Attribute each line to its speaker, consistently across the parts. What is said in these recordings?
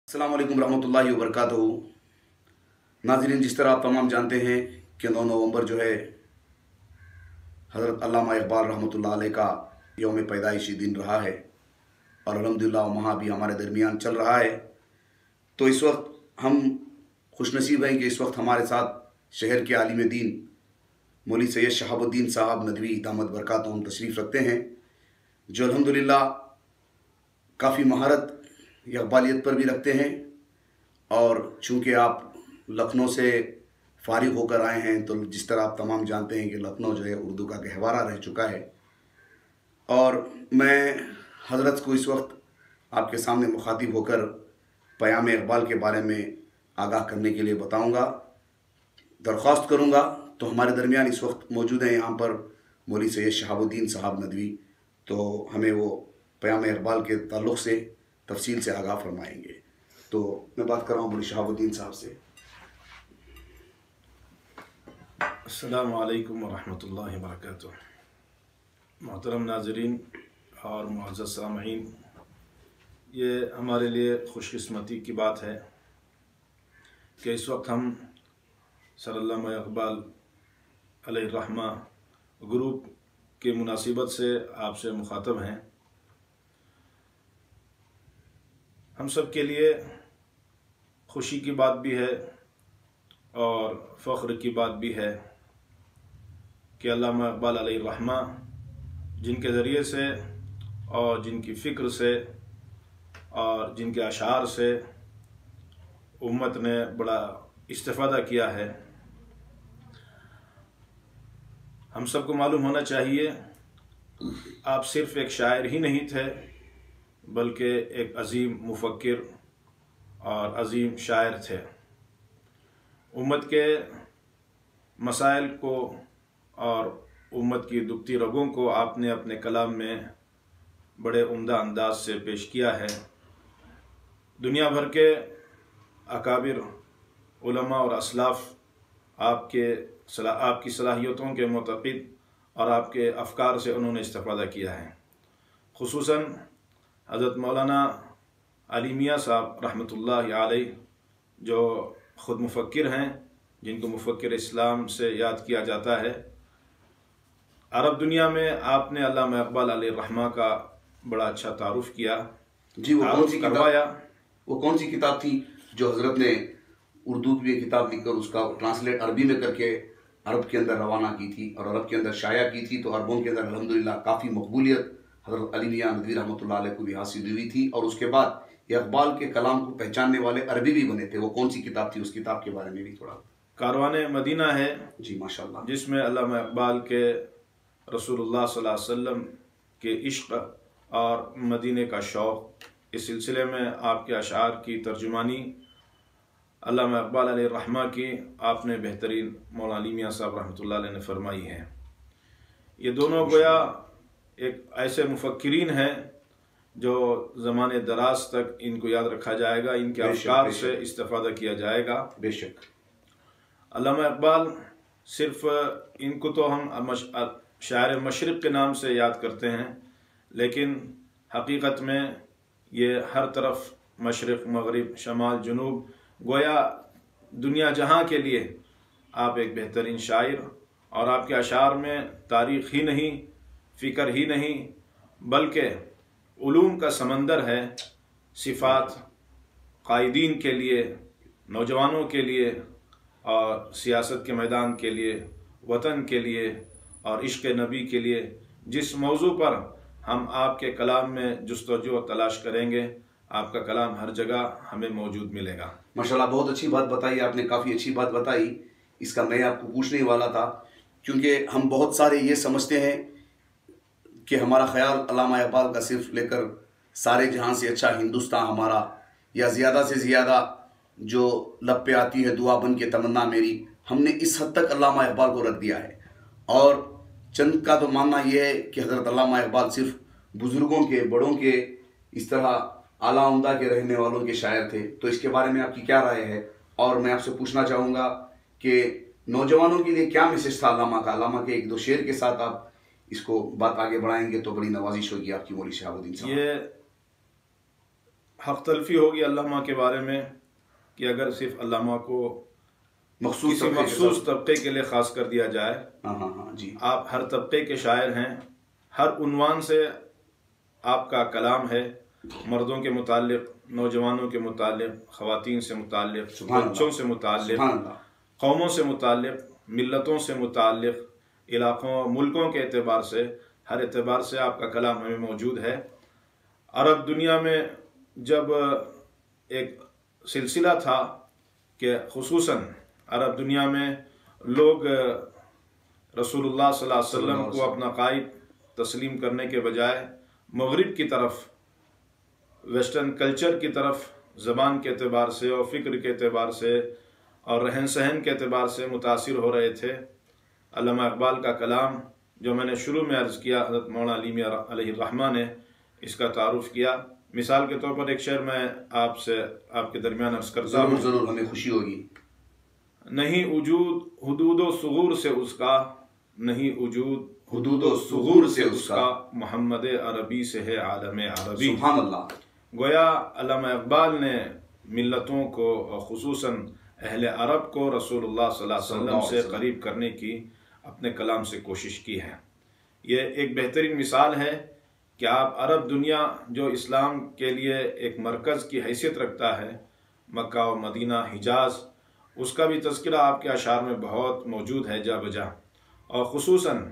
Speaker 1: अस्सलाम वालेकुम रहमतुल्लाहि व बरकातहू। नाज़रीन, जिस तरह आप तमाम जानते हैं कि 9 नवंबर जो है हज़रत अल्लामा इक़बाल रहमतुल्लाह अलैह का यौम पैदाइशी दिन रहा है और अल्हम्दुलिल्लाह वहाँ भी हमारे दरमियान चल रहा है। तो इस वक्त हम खुशनसीब हैं कि इस वक्त हमारे साथ शहर के आलिम दीन मौलवी सैयद शहाबुद्दीन साहब नदवी दामद बरकातहूम तशरीफ़ रखते हैं, जो अल्हम्दुलिल्लाह काफ़ी महारत इक़बालियत पर भी रखते हैं। और चूँकि आप लखनऊ से फ़ारिग होकर आए हैं, तो जिस तरह आप तमाम जानते हैं कि लखनऊ जो है उर्दू का गहवारा रह चुका है। और मैं हज़रत को इस वक्त आपके सामने मुखातिब होकर पयाम इक़बाल के बारे में आगाह करने के लिए बताऊंगा, दरख्वास्त करूंगा। तो हमारे दरमियान इस वक्त मौजूद हैं यहाँ पर मौलवी सैयद शहाबुद्दीन साहब नदवी, तो हमें वो पयाम इक़बाल के ताल्लुक़ से तफसील से आगाह फरमाएंगे। तो मैं बात कर रहा हूँ मौलवी शहाबुद्दीन साहब से।
Speaker 2: अस्सलामु अलैकुम व रहमतुल्लाहि व बरकातुहू। मोहतरम नाज़रीन और मुअज़्ज़ज़ सामईन, ये हमारे लिए खुशकिस्मती की बात है कि इस वक्त हम सर अल्लामा इक़बाल अलैहिर्रहमा ग्रुप की मुनासिबत से आपसे मुखातब हैं। हम सब के लिए खुशी की बात भी है और फ़ख्र की बात भी है कि अल्लामा इक़बाल अलैहिर्रहमा जिनके ज़रिए से और जिनकी फ़िक्र से और जिनके अशार से उम्मत ने बड़ा इस्तिफ़ादा किया है। हम सबको मालूम होना चाहिए, आप सिर्फ़ एक शायर ही नहीं थे, बल्कि एक अज़ीम मुफ़क्किर और अज़ीम शायर थे। उम्मत के मसाइल को और उम्मत की दुखती रगों को आपने अपने कलाम में बड़े उम्दा अंदाज से पेश किया है। दुनिया भर के अकाबिर उलमा और असलाफ़ आपकी सलाहियतों के मुताबिक और आपके अफ़कार से उन्होंने इस्तिफ़ादा किया है। खुसूसन हज़रत मौलाना अली मियाँ साहब रहमतुल्लाहि अलैह, जो ख़ुद मुफ़क्किर हैं, जिनको मुफ़क्किर इस्लाम से याद किया जाता है। अरब दुनिया में आपने अल्लामा इक़बाल अलैहिर्रहमा का बड़ा अच्छा तारुफ़ किया।
Speaker 1: जी, वो कौन सी करवाया? वो कौन सी किताब थी जो हज़रत ने उर्दू की किताब लिखकर उसका ट्रांसलेट अरबी में करके अरब के अंदर रवाना की थी और अरब के अंदर शाया की थी? तो अरबों के अंदर अल्हम्दुलिल्लाह काफ़ी मकबूलियत हज़रत अली मियाँ नदवी रहमतुल्लाह अलैह को भी हासिल हुई थी और उसके बाद इक़बाल के कलाम को पहचानने वाले अरबी भी बने थे। वो कौन सी किताब थी? उस किताब के बारे में भी थोड़ा।
Speaker 2: कारवाने मदीना है
Speaker 1: जी माशाल्लाह,
Speaker 2: जिसमें अल्लामा इक़बाल के रसूलुल्लाह सल्लल्लाहु अलैहि वसल्लम के इश्क़ और मदीने का शौक़, इस सिलसिले में आपके अशार की तर्जुमानी अल्लामा इक़बाल अलैहिर्रहमा की आपने बेहतरीन मौलाना अली मियाँ साहब रहमतुल्लाह अलैह ने फरमाई है। ये दोनों गोया एक ऐसे मुफ़क्किरीन हैं जो ज़माने दराज तक इनको याद रखा जाएगा, इनके अफ़कार से इस्तिफ़ादा किया जाएगा।
Speaker 1: बेशक
Speaker 2: अल्लामा इक़बाल सिर्फ़ इनको तो हम शायर मशरिक़ के नाम से याद करते हैं, लेकिन हकीकत में ये हर तरफ मशरिक़ मग़रिब शमाल जुनूब, गोया दुनिया जहाँ के लिए आप एक बेहतरीन शायर, और आपके अशार में तारीख़ ही नहीं, फ़िक्र ही नहीं, बल्कि उलूम का समंदर है। सिफ़ात क़ाइदीन के लिए, नौजवानों के लिए और सियासत के मैदान के लिए, वतन के लिए और इश्क़ नबी के लिए, जिस मौजू पर हम आपके कलाम में जुस्तजू तलाश करेंगे, आपका कलाम हर जगह हमें मौजूद मिलेगा।
Speaker 1: माशाल्लाह, बहुत अच्छी बात बताई आपने, काफ़ी अच्छी बात बताई। इसका मैं आपको पूछने ही वाला था, क्योंकि हम बहुत सारे ये समझते हैं कि हमारा ख्याल अल्लामा इक़बाल का सिर्फ लेकर सारे जहां से अच्छा हिंदुस्तान हमारा, या ज़्यादा से ज़्यादा जो लब पे आती है दुआ बन के तमन्ना मेरी, हमने इस हद तक अल्लामा इक़बाल को रख दिया है। और चंद का तो मानना यह है कि हज़रत अल्लामा इक़बाल सिर्फ बुज़ुर्गों के, बड़ों के, इस तरह आला उम्दा के रहने वालों के शायर थे। तो इसके बारे में आपकी क्या राय है? और मैं आपसे पूछना चाहूँगा कि नौजवानों के लिए क्या मैसेज था अल्लामा का? अल्लामा के एक दो शेर के साथ आप इसको बात आगे बढ़ाएंगे तो बड़ी नवाजिश होगी आपकी मौलवी शहाबुद्दीन साहब।
Speaker 2: ये हक तलफी होगी अल्लामा के बारे में कि अगर सिर्फ अल्लामा को किसी मखसूस तबके के लिए ख़ास कर दिया जाए।
Speaker 1: हाँ जी।
Speaker 2: आप हर तबके के शायर हैं, हर उन्वान से आपका कलाम है, मर्दों के मुतालिक, नौजवानों के मुतालिक, ख़वातीन से मुतालिक, बच्चों से मुतालिक, कौमों से मुतालिक, मिल्लतों से मुतालिक, इलाक़ों मुल्कों के एतबार से, हर एतबार से आपका कलाम हमें मौजूद है। अरब दुनिया में जब एक सिलसिला था कि खुसूसन अरब दुनिया में लोग रसूलुल्लाह सल्लल्लाहु अलैहि वसल्लम को अपना कायद तस्लीम करने के बजाय मगरिब की तरफ, वेस्टर्न कल्चर की तरफ ज़बान के एतबार से और फ़िक्र के एतबार से और रहन सहन के एतबार से मुतासिर हो रहे थे। अल्लामा इक़बाल का कलाम जो मैंने शुरू में अर्ज़ किया, हज़रत मौलाना अली मियां अलैहिर्रहमा ने इसका तारुफ़ किया। मिसाल के तौर पर एक शेर मैं आपसे आपके दरमियान अर्ज़ करता हूँ।
Speaker 1: ज़रूर, हमें खुशी होगी।
Speaker 2: नहीं वजूद हुदूदो सुगूर से उसका, नहीं वजूद हुदूदो सुगूर से उसका, मोहम्मद अरबी से है आलम अरबी।
Speaker 1: सुभान अल्लाह।
Speaker 2: गोया अल्लामा इक़बाल ने मिल्लतों को और खुसूसन अहले अरब को रसूलुल्लाह सल्लल्लाहु अलैहि वसल्लम से करीब करने की अपने कलाम से कोशिश की है। ये एक बेहतरीन मिसाल है कि आप अरब दुनिया जो इस्लाम के लिए एक मरकज़ की हैसियत रखता है, मक्का और मदीना, हिजाज़, उसका भी तज़किरा आपके अशार में बहुत मौजूद है जा बजा। और ख़ुसूसन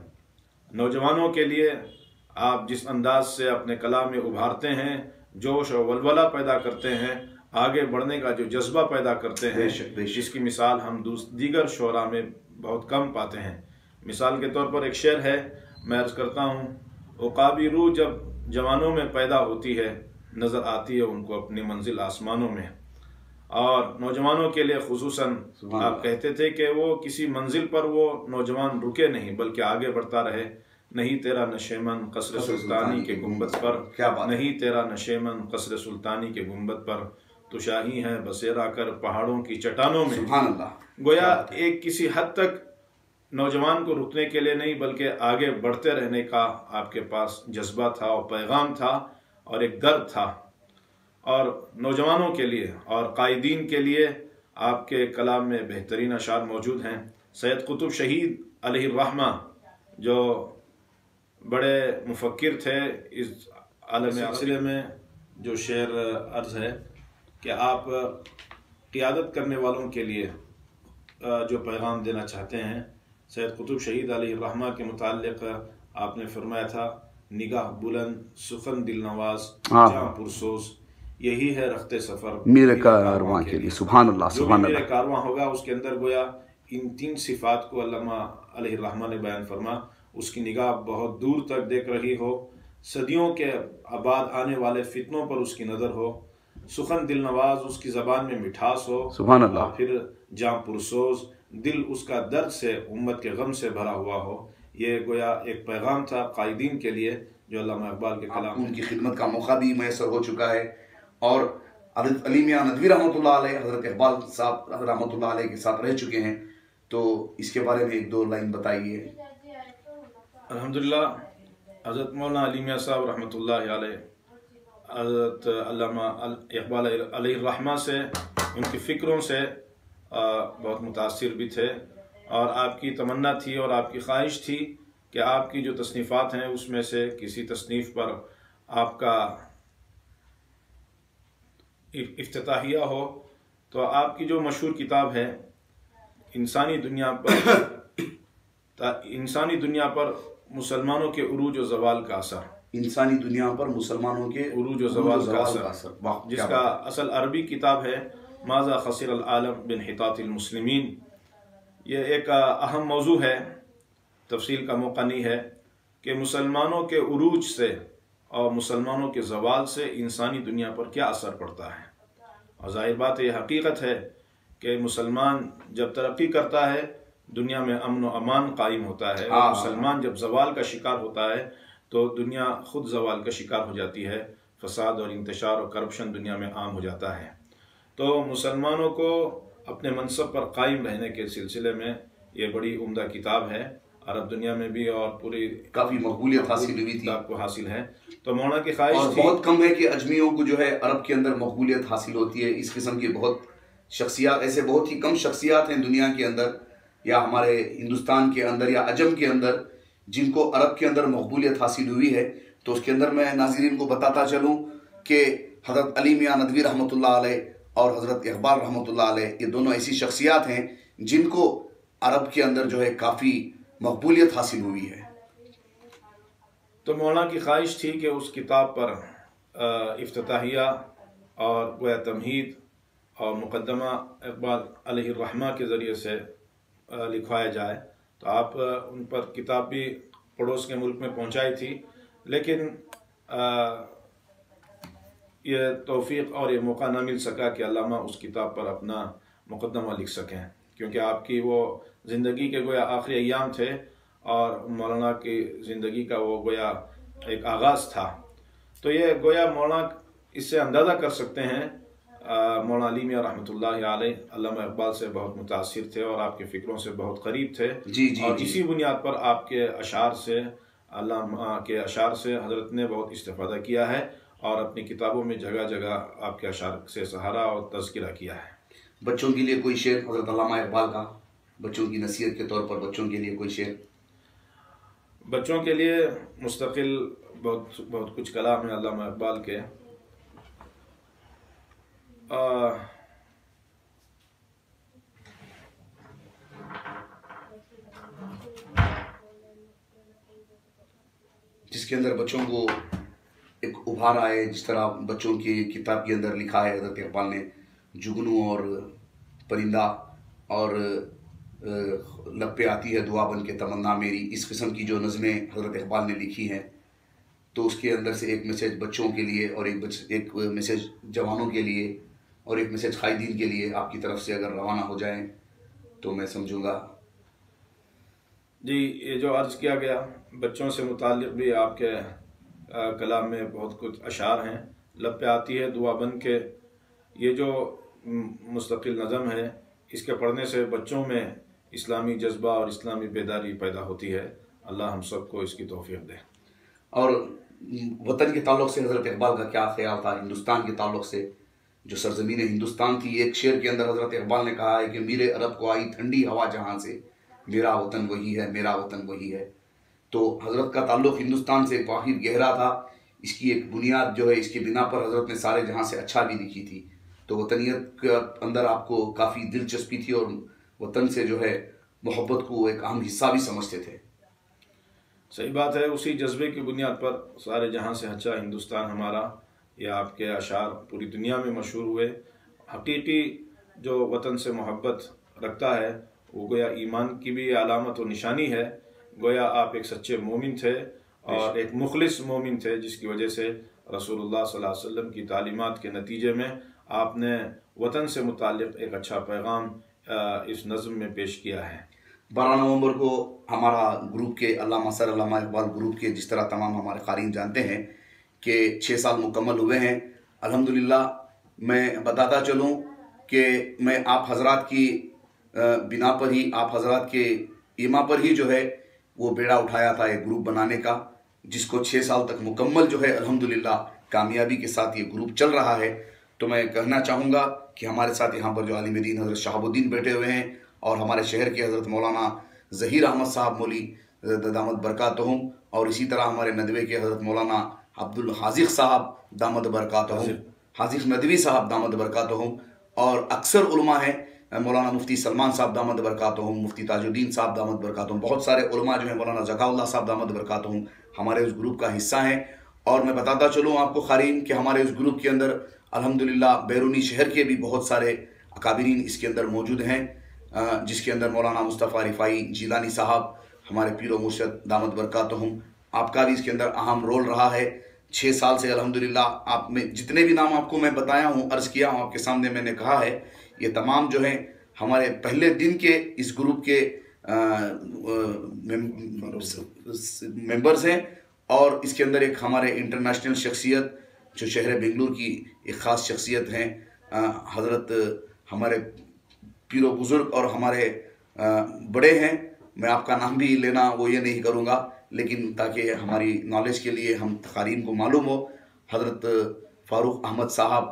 Speaker 2: नौजवानों के लिए आप जिस अंदाज से अपने कलाम में उभारते हैं, जोश और वलवला पैदा करते हैं, आगे बढ़ने का जो जज्बा पैदा करते हैं, जिसकी मिसाल हम दीगर शोरा में बहुत कम पाते हैं। मिसाल के तौर पर एक शेर है, मैं अर्ज़ करता हूँ, उक़ाबी रूह जब जवानों में पैदा होती है, नज़र आती है उनको अपनी मंजिल आसमानों में। और नौजवानों के लिए खुसूसन आप कहते थे कि वो किसी मंजिल पर वो नौजवान रुके नहीं, बल्कि आगे बढ़ता रहे। नहीं तेरा नशेमन कसर सुल्तानी के गुंबद पर, नहीं तेरा नशेमन कसर सुल्तानी के गुंबद पर, तो शाही है बसेरा कर पहाड़ों की चट्टानों में। गोया एक किसी हद तक नौजवान को रुकने के लिए नहीं, बल्कि आगे बढ़ते रहने का आपके पास जज्बा था और पैगाम था और एक दर्द था। और नौजवानों के लिए और कायदीन के लिए आपके कलाम में बेहतरीन अशार मौजूद हैं। सैयद कुतुब शहीद अलैहिर्रहमा जो बड़े मुफक्किर थे, इस आलम सिलसिले में जो शेर अर्ज़ है कि आप क़ियादत करने वालों के लिए जो पैगाम देना चाहते हैं, सैयद कुतुब शहीद अलैहिर्रहमा के मुताल्लिक़ आपने फरमाया था, निगाह बुलंद सुखन दिल नवाज जहाँ पुरसोस, यही है रखते सफ़र
Speaker 1: मेरे कारवां के लिए। सुभान अल्लाह, सुभान अल्लाह।
Speaker 2: मेरे कारवां होगा, उसके अंदर गोया इन तीन सिफ़ात को अल्लामा अलैहिर्रहमा ने बयान फरमा। उसकी निगाह बहुत दूर तक देख रही हो, सदियों के आबाद आने वाले फितनों पर उसकी नज़र हो, सुखन दिल नवाज उसकी ज़बान में मिठास हो,
Speaker 1: सुभान अल्लाह,
Speaker 2: फिर जाँ पुरसोज दिल उसका दर्द से, उम्मत के गम से भरा हुआ हो। ये गोया एक पैगाम था कायदीन के लिए जो अल्लामा इक़बाल के कलाम,
Speaker 1: उनकी खिदमत का मौका भी मैसर हो चुका है। और हज़रत अली मियां नदवी रहमतुल्लाह अलैह हज़रत इक़बाल साहब रहमतुल्लाह अलैह के साथ रह चुके हैं, तो इसके बारे में एक दो लाइन बताइए।
Speaker 2: अल्हम्दुलिल्लाह, हज़रत मौलाना अली मियां साहब रहमतुल्लाह अलैह हज़रत अल्लामा इक़बाल अलैहिर्रहमा से, उनकी फ़िक्रों से बहुत मुतासिर भी थे। और आपकी तमन्ना थी और आपकी ख्वाहिश थी कि आपकी जो तसनीफ़ात हैं उसमें से किसी तसनीफ़ पर आपका इफ्तिताहिया हो। तो आपकी जो मशहूर किताब है इंसानी दुनिया पर मुसलमानों के उरूज व ज़वाल का असर, इंसानी दुनिया पर मुसलमानों के उरूज व ज़वाल का असर, जिसका असल अरबी किताब है माज़ा खसिर अल आलम बिन हितातिल मुस्लिमीन। ये एक अहम मौजू है, तफसील का मौका नहीं है कि मुसलमानों के उरूज से और मुसलमानों के ज़वाल से इंसानी दुनिया पर क्या असर पड़ता है। और ज़ाहिर बात है, हकीकत है कि मुसलमान जब तरक्की करता है दुनिया में अमन व अमान कायम होता है, और मुसलमान जब ज़वाल का शिकार होता है तो दुनिया खुद ज़वाल का शिकार हो जाती है। फसाद और इंतशार और करप्शन दुनिया में आम हो जाता है। तो मुसलमानों को अपने मनसब पर कायम रहने के सिलसिले में ये बड़ी उम्दा किताब है। अरब दुनिया में भी और पूरी
Speaker 1: काफ़ी मकबूलियत हासिल हुई थी,
Speaker 2: आपको हासिल है। तो मौलाना की ख्वाहिश
Speaker 1: और
Speaker 2: थी,
Speaker 1: बहुत कम है कि अजमियों को जो है अरब के अंदर मकबूलियत हासिल होती है। इस किस्म की बहुत शख्सियात, ऐसे बहुत ही कम शख्सियात हैं दुनिया के अंदर या हमारे हिंदुस्तान के अंदर या अजम के अंदर जिनको अरब के अंदर मकबूलियत हासिल हुई है। तो उसके अंदर मैं नाज़रीन को बताता चलूँ कि हज़रत अली मियाँ नदवी रहमतुल्लाह अलैह और हज़रत इकबाल रहमतुल्लाह अलैह, ये दोनों ऐसी शख्सियात हैं जिनको अरब के अंदर जो है काफ़ी मकबूलियत हासिल हुई है।
Speaker 2: तो मौलाना की ख्वाहिश थी कि उस किताब पर इफ्तिताहिया और गोया तमहीद और मुकदमा इकबाल अलैहिर्रहमा के ज़रिए से लिखवाया जाए। तो आप उन पर किताब भी पड़ोस के मुल्क में पहुंचाई थी, लेकिन ये तौफीक और ये मौका ना मिल सका कि अल्लामा उस किताब पर अपना मुकदमा लिख सकें, क्योंकि आपकी वो ज़िंदगी के गोया आखिरी अय्याम थे और मौलाना की ज़िंदगी का वो गोया एक आगाज़ था। तो ये गोया मौलाना इससे अंदाज़ा कर सकते हैं मौलाना अली मियाँ रहमतुल्लाह अलैह अल्लामा इकबाल से बहुत मुतासिर थे और आपके फ़िक्रों से बहुत करीब थे। और इसी बुनियाद पर आपके अशार से, अल्लामा के अशार से हज़रत ने बहुत इस्तिफ़ादा किया है और अपनी किताबों में जगह जगह आपके अशार से सहारा और तज़किरा किया है।
Speaker 1: बच्चों के लिए कोई शेर हज़रत अल्लामा इकबाल का, बच्चों की नसीहत के तौर पर बच्चों के लिए कोई शेर?
Speaker 2: बच्चों के लिए मुस्तकिल बहुत कुछ कलाम है अल्लामा इकबाल के।
Speaker 1: जिसके अंदर बच्चों को एक उभार आए, जिस तरह बच्चों की किताब के अंदर लिखा है हज़रत इकबाल ने, जुगनू और परिंदा और लब पे आती है दुआ बन के तमन्ना मेरी, इस किस्म की जो नज़में हज़रत इकबाल ने लिखी हैं, तो उसके अंदर से एक मैसेज बच्चों के लिए और एक मैसेज जवानों के लिए और एक मैसेज कायदीन के लिए आपकी तरफ से अगर रवाना हो जाए तो मैं समझूंगा।
Speaker 2: जी, ये जो अर्ज़ किया गया बच्चों से मुताल्लिक़ भी आपके कलाम में बहुत कुछ अशार हैं। लब पे आती है दुआ बन के, ये जो मुस्तकिल नज़म है, इसके पढ़ने से बच्चों में इस्लामी जज्बा और इस्लामी बेदारी पैदा होती है। अल्लाह हम सबको इसकी तौफीक दे।
Speaker 1: और वतन के ताल्लुक़ से हज़रत इकबाल का क्या ख्याल था? हिंदुस्तान के ताल्लुक़ से, जो सरज़मीन हिंदुस्तान थी, एक शेर के अंदर हज़रत इकबाल ने कहा है कि मेरे अरब को आई ठंडी हवा जहाँ से, मेरा वतन वही है, मेरा वतन वही है। तो हज़रत का ताल्लुक़ हिंदुस्तान से काफ़ी गहरा था। इसकी एक बुनियाद जो है, इसके बिना पर हज़रत ने सारे जहाँ से अच्छा भी लिखी थी। तो वतनियत के अंदर आपको काफ़ी दिलचस्पी थी और वतन से जो है मोहब्बत को एक अहम हिस्सा भी समझते थे।
Speaker 2: सही बात है। उसी जज्बे की बुनियाद पर सारे जहाँ से अच्छा हिंदुस्तान हमारा, या आपके अशार पूरी दुनिया में मशहूर हुए। हकीकी जो वतन से मोहब्बत रखता है वो गोया ईमान की भी अलामत और निशानी है। गोया आप एक सच्चे मोमिन थे और एक मुखलिस मोमिन थे, जिसकी वजह से रसूलुल्लाह सल्लल्लाहु अलैहि वसल्लम की तालीमात के नतीजे में आपने वतन से मुताल्लिक़ एक अच्छा पैगाम इस नज़्म में पेश किया है।
Speaker 1: 12 नवंबर को हमारा ग्रुप के अल्लामा सर अल्लामा इकबाल ग्रुप के, जिस तरह तमाम हमारे क़ारीन जानते हैं कि 6 साल मुकम्मल हुए हैं अल्हम्दुलिल्लाह। मैं बताता चलूँ कि मैं आप हज़रात की बिना पर ही, आप हज़रात के ईमा पर ही जो है वो बेड़ा उठाया था एक ग्रुप बनाने का, जिसको 6 साल तक मुकम्मल जो है अल्हम्दुलिल्लाह कामयाबी के साथ ये ग्रुप चल रहा है। तो मैं कहना चाहूँगा कि हमारे साथ यहाँ पर जो आलिम दीन हज़रत शहाबुद्दीन बैठे हुए हैं और हमारे शहर के हज़रत मौलाना ज़हीर अहमद साहब मौली दामद बरकातहुम, और इसी तरह हमारे नदवे के हज़रत मौलाना अब्दुल हाजिक साहब दामद बरकातहुम, हाजिक नदवी साहब दामद बरकातहुम, और अक्सर उलमा हैं मौलाना मुफ्ती सलमान साहब दामद बरकातहुम, मुफ्ती ताजुद्दीन साहब दामद बरकातहुम, बहुत सारे उलमा जो हैं, मौलाना ज़काउल्लाह साहब दामद बरकातहुम, हमारे उस ग्रुप का हिस्सा हैं। और मैं बताता चलूँ आपको क़ारीन कि हमारे उस ग्रुप के अंदर अल्हम्दुलिल्लाह बैरूनी शहर के भी बहुत सारे अकाबिरीन इसके अंदर मौजूद हैं, जिसके अंदर मौलाना मुस्तफ़ा रिफ़ाई जिलानी साहब, हमारे पीरो मुर्शद दामद बरकातहुम, आपका भी इसके अंदर अहम रोल रहा है 6 साल से अल्हम्दुलिल्लाह। आप में जितने भी नाम आपको मैं बताया हूँ, अर्ज़ किया हूँ, आपके सामने मैंने कहा है, ये तमाम जो हैं हमारे पहले दिन के इस ग्रुप के मेंबर्स हैं। और इसके अंदर एक हमारे इंटरनेशनल शख्सियत जो शहर बेंगलुरु की एक ख़ास शख्सियत हैं, हज़रत हमारे पीरो बुज़ुर्ग और हमारे बड़े हैं मैं आपका नाम भी लेना वो ये नहीं करूँगा, लेकिन ताकि हमारी नॉलेज के लिए हम तकारीन को मालूम हो, हज़रत फ़ारूक अहमद साहब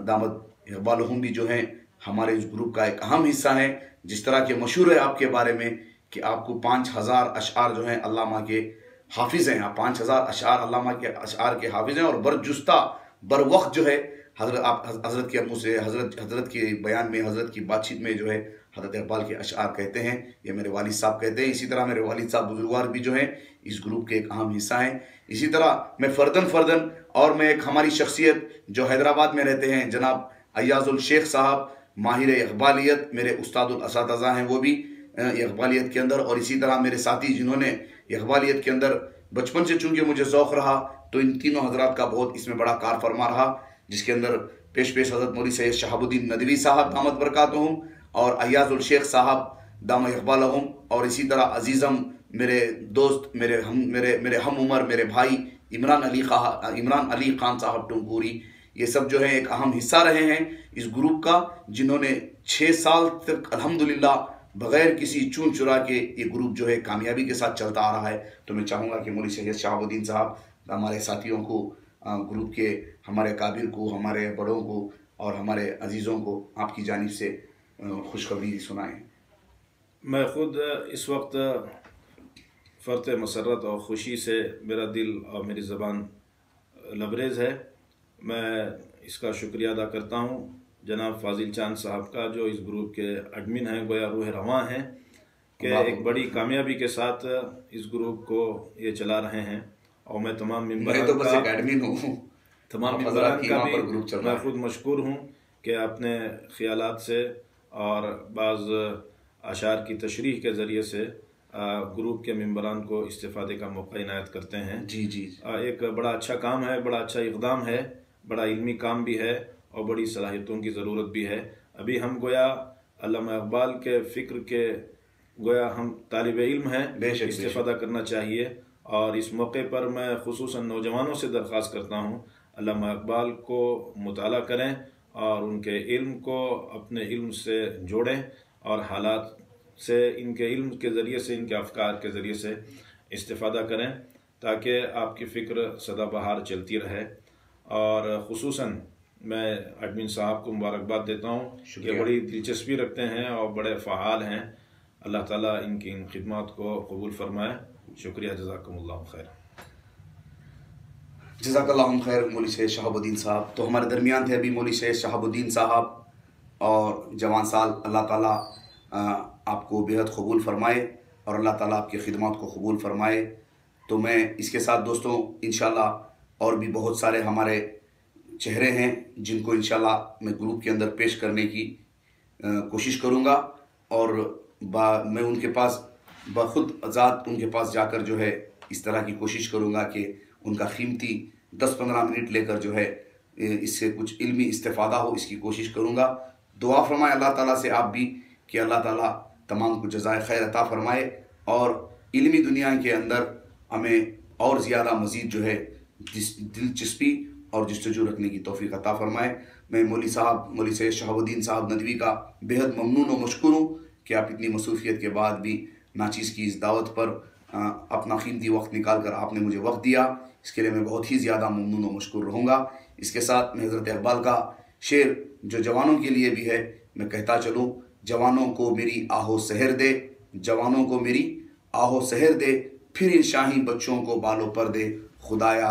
Speaker 1: दामद इक़बालहुम भी जो हैं हमारे इस ग्रुप का एक अहम हिस्सा है। जिस तरह के मशहूर है आपके बारे में कि आपको 5000 अशआर जो हैं अल्लामा के हाफिज़ हैं, आप 5000 अशआर अल्लामा के अशआर के हाफिज़ हैं, और बरजुस्ता बर वक्त जो है हज़रत के मुँह से हज़रत के बयान में, हज़रत की बातचीत में जो है हज़रत इक़बाल के अशआर कहते हैं, ये मेरे वालिद साहब कहते हैं। इसी तरह मेरे वालिद साहब बुजुर्गवार भी जो हैं इस ग्रुप के एक अहम हिस्सा हैं। इसी तरह मैं फ़र्दन और मैं एक हमारी शख्सियत जो हैदराबाद में रहते हैं जनाब अय्याज़ुल शेख साहब, माहिर इक़बालियत, मेरे उस्तादुल असातिज़ा हैं वो भी इक़बालियत के अंदर, और इसी तरह मेरे साथी जिन्होंने इक़बालियत के अंदर बचपन से चूँकि मुझे ज़ौक़ रहा, तो इन तीनों हज़रात का बहुत इसमें बड़ा कार फरमा रहा, जिसके अंदर पेश हज़रत मौलवी सैयद शहाबुद्दीन नदवी साहब दामद बरकातुहुम और अय्याज़ुल शेख साहब दामद इक़बालहुम, और इसी तरह अजीज़म मेरे दोस्त, मेरे हम उमर, मेरे भाई इमरान अली ख़ान साहब टुमपुरी, ये सब जो है एक अहम हिस्सा रहे हैं इस ग्रुप का, जिन्होंने 6 साल तक अल्हम्दुलिल्लाह बग़ैर किसी चून चुरा के ये ग्रुप जो है कामयाबी के साथ चलता आ रहा है। तो मैं चाहूँगा कि मौलवी सैयद शहाबुद्दीन साहब हमारे साथियों को, ग्रुप के हमारे काबिल को, हमारे बड़ों को और हमारे अजीज़ों को आपकी जानिब से खुशखबरी सुनाएं।
Speaker 2: मैं ख़ुद इस वक्त फ़र्त मसरत और ख़ुशी से मेरा दिल और मेरी ज़बान लबरेज़ है। मैं इसका शुक्रिया अदा करता हूँ जनाब फ़ाज़िल चांद साहब का, जो इस ग्रुप के एडमिन हैं, गोया रूह रवां हैं, कि एक बड़ी कामयाबी के साथ इस ग्रुप को ये चला रहे हैं। और मैं तमाम मेंबरान
Speaker 1: तो बस एक एडमिन हूँ,
Speaker 2: तमाम मेंबरान का भी मैं ख़ुद मशकूर हूँ कि अपने ख़यालात से और बाज़ अशार की तशरीह के ज़रिए से ग्रुप के मेंबरान को इस्तिफ़ादे का मौका इनायत करते हैं।
Speaker 1: जी जी,
Speaker 2: एक बड़ा अच्छा काम है, बड़ा अच्छा इक़दाम है, बड़ा इल्मी काम भी है और बड़ी सलाहियतों की ज़रूरत भी है। अभी हम गोया अल्लामा इक़बाल के फ़िक्र के गोया हम तालिब इल्म हैं, इस्तिफ़ादा करना चाहिए। और इस मौके पर मैं ख़ुसूसन नौजवानों से दरख्वास्त करता हूँ अल्लामा इक़बाल को मुताला करें और उनके इल्म को अपने इल्म से जोड़ें और हालात से, इनके इल्म के ज़रिए से, इनके अफ़कार के ज़रिए से इस्तिफ़ादा करें, ताकि आपकी फ़िक्र सदाबहार चलती रहे। और ख़ुसूसन मैं एडमिन साहब को मुबारकबाद देता हूँ कि बड़ी दिलचस्पी रखते हैं और बड़े फ़आल हैं। अल्लाह ताला इनकी इन खिदमत को कबूल फरमाए। शुक्रिया, जज़ाकुमुल्लाह खैर।
Speaker 1: जज़ाकल्लाहु खैर मौलवी सैयद शहाबुद्दीन साहब तो हमारे दरमियान थे अभी मौलवी सैयद शहाबुद्दीन साहब, और जवान साल, अल्लाह ताला आपको बेहद कबूल फरमाए और अल्लाह ताला आपकी खिदमत को कबूल फरमाए। तो मैं इसके साथ दोस्तों इंशाल्लाह और भी बहुत सारे हमारे चेहरे हैं जिनको इंशाल्लाह मैं ग्रुप के अंदर पेश करने की कोशिश करूँगा, और मैं उनके पास बखुद आज़ाद उनके पास जाकर जो है इस तरह की कोशिश करूँगा कि उनका कीमती 10-15 मिनट लेकर जो है इससे कुछ इल्मी इस्तिफ़ादा हो, इसकी कोशिश करूँगा। दुआ फरमाए अल्लाह ताला से आप भी कि अल्लाह ताला तमाम को जज़ाए खैर अता फरमाए और इल्मी दुनिया के अंदर हमें और ज़्यादा मज़ीद जो है दिलचस्पी और जस्तजू रखने की तौफ़ीक़ अता फरमाए। मैं मौलवी सैयद शहाबुद्दीन साहब नदवी का बेहद ममनून और मशकूर हूँ कि आप इतनी मसरूफ़ियत के बाद भी नाचीज़ की इस दावत पर अपना कीमती वक्त निकाल कर आपने मुझे वक्त दिया, इसके लिए मैं बहुत ही ज़्यादा ममनून और मशकूर रहूँगा। इसके साथ मैं हज़रत इक़बाल का शेर जो जवानों के लिए भी है मैं कहता चलूँ, जवानों को मेरी आहो सहर दे, जवानों को मेरी आहो सहर दे, फिर इन शाही बच्चों को बालों पर दे, खुदाया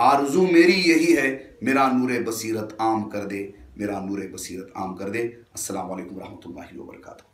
Speaker 1: आरज़ू मेरी यही है, मेरा नूरे बसीरत आम कर दे, मेरा नूरे बसीरत आम कर दे। अस्सलामु अलैकुम रहमतुल्लाहि व बरकातुहू।